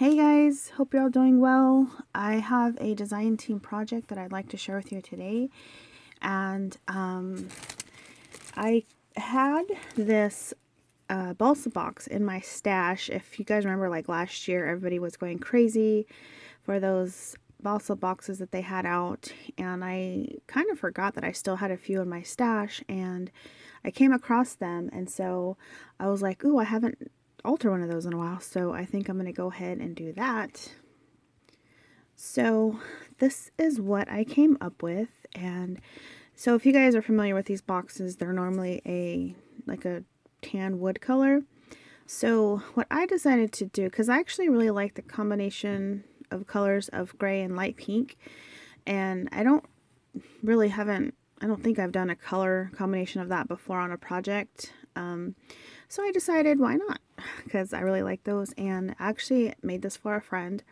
Hey guys, hope you're all doing well. I have a design team project that I'd like to share with you today. And I had this balsa box in my stash. If you guys remember, like last year, everybody was going crazy for those balsa boxes that they had out. And I kind of forgot that I still had a few in my stash. And I came across them. And so I was like, ooh, I haven't altered one of those in a while, so I think I'm going to go ahead and do that. So this is what I came up with, and so if you guys are familiar with these boxes, they're normally like a tan wood color. So what I decided to do, because I actually really like the combination of colors of gray and light pink, and I don't think I've done a color combination of that before on a project. So I decided, why not? Because I really like those, and actually made this for a friend.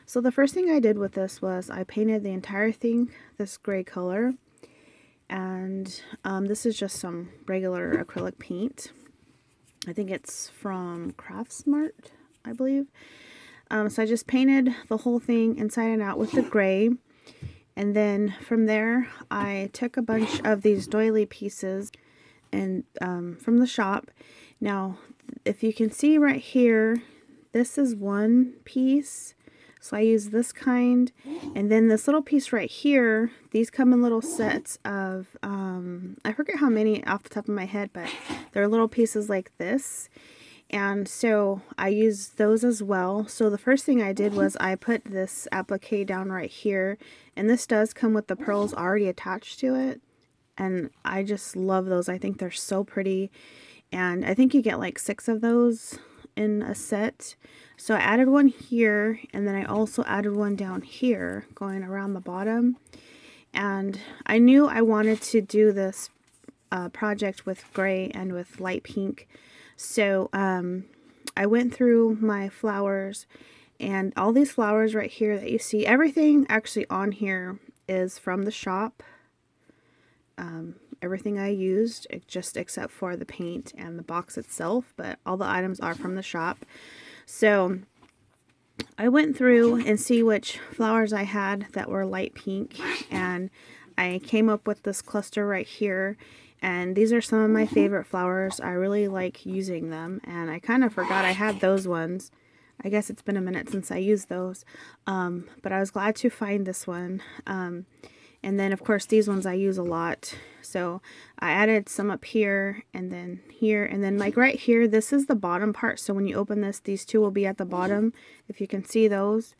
So the first thing I did with this was I painted the entire thing this gray color, and this is just some regular acrylic paint. I think it's from Craftsmart, I believe. So I just painted the whole thing inside and out with the gray. And then from there, I took a bunch of these doily pieces and from the shop. Now, if you can see right here, this is one piece. So I use this kind, and then this little piece right here, these come in little sets of, I forget how many off the top of my head, but they're little pieces like this. And so I use those as well. So the first thing I did was I put this applique down right here, and this does come with the pearls already attached to it. And I just love those. I think they're so pretty. And I think you get like 6 of those in a set. So I added one here, and then I also added one down here going around the bottom. And I knew I wanted to do this project with gray and with light pink. So I went through my flowers, and all these flowers right here that you see, everything actually on here is from the shop. Everything I used, just except for the paint and the box itself, but all the items are from the shop. So I went through and see which flowers I had that were light pink, and I came up with this cluster right here. And these are some of my favorite flowers. I really like using them, and I kind of forgot I had those ones. I guess it's been a minute since I used those, but I was glad to find this one. And then, of course, these ones I use a lot. So I added some up here and then here. And then like right here, this is the bottom part. So when you open this, these two will be at the bottom, if you can see those.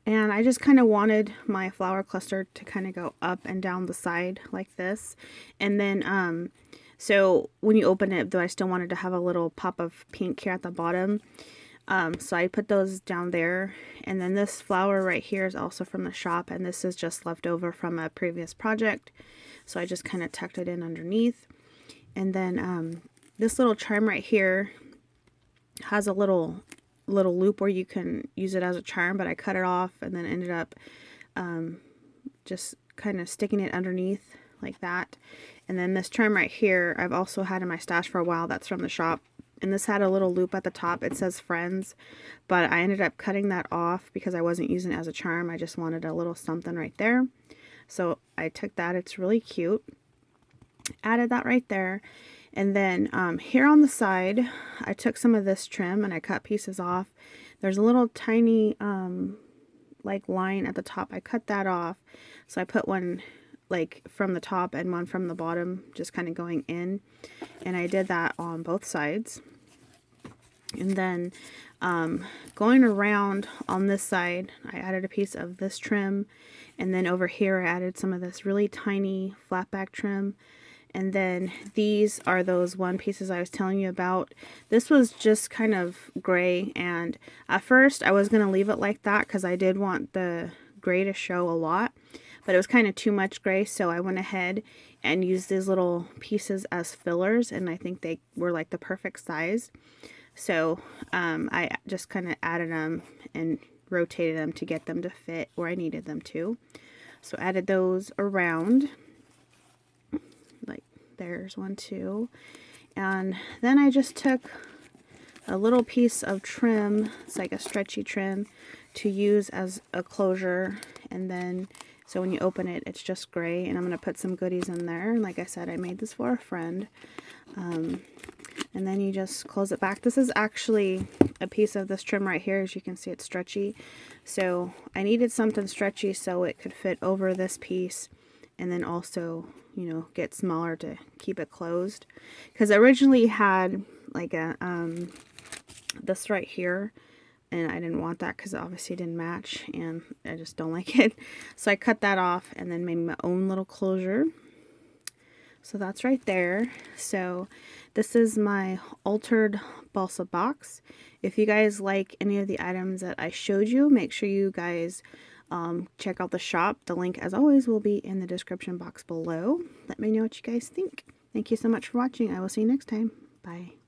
And I just kind of wanted my flower cluster to kind of go up and down the side like this. And then, so when you open it, though, I still wanted to have a little pop of pink here at the bottom. So I put those down there, and then this flower right here is also from the shop, and this is just left over from a previous project, so I just kind of tucked it in underneath. And then this little charm right here has a little loop where you can use it as a charm, but I cut it off and then ended up just kind of sticking it underneath like that. And then this charm right here I've also had in my stash for a while. That's from the shop. And this had a little loop at the top. It says friends, but I ended up cutting that off because I wasn't using it as a charm. I just wanted a little something right there. So I took that. It's really cute. Added that right there. And then here on the side, I took some of this trim and I cut pieces off. There's a little tiny like line at the top. I cut that off. So I put one like from the top and one from the bottom, just kind of going in. And I did that on both sides. And then going around on this side, I added a piece of this trim. And then over here, I added some of this really tiny flat back trim. And then these are those one pieces I was telling you about. This was just kind of gray. And at first, I was going to leave it like that because I did want the gray to show a lot. But it was kind of too much gray, so I went ahead and used these little pieces as fillers. And I think they were like the perfect size. So I just kind of added them and rotated them to get them to fit where I needed them to. So added those around. Like there's one too. And then I just took a little piece of trim. It's like a stretchy trim to use as a closure, and then so when you open it, it's just gray. And I'm going to put some goodies in there. Like I said, I made this for a friend. And then you just close it back. This is actually a piece of this trim right here. As you can see, it's stretchy. So I needed something stretchy so it could fit over this piece, and then also, you know, get smaller to keep it closed. Because I originally had like a this right here, and I didn't want that because it obviously didn't match, and I just don't like it. So I cut that off and then made my own little closure. So that's right there. So this is my altered balsa box. If you guys like any of the items that I showed you, make sure you guys check out the shop. The link, as always, will be in the description box below. Let me know what you guys think. Thank you so much for watching. I will see you next time. Bye.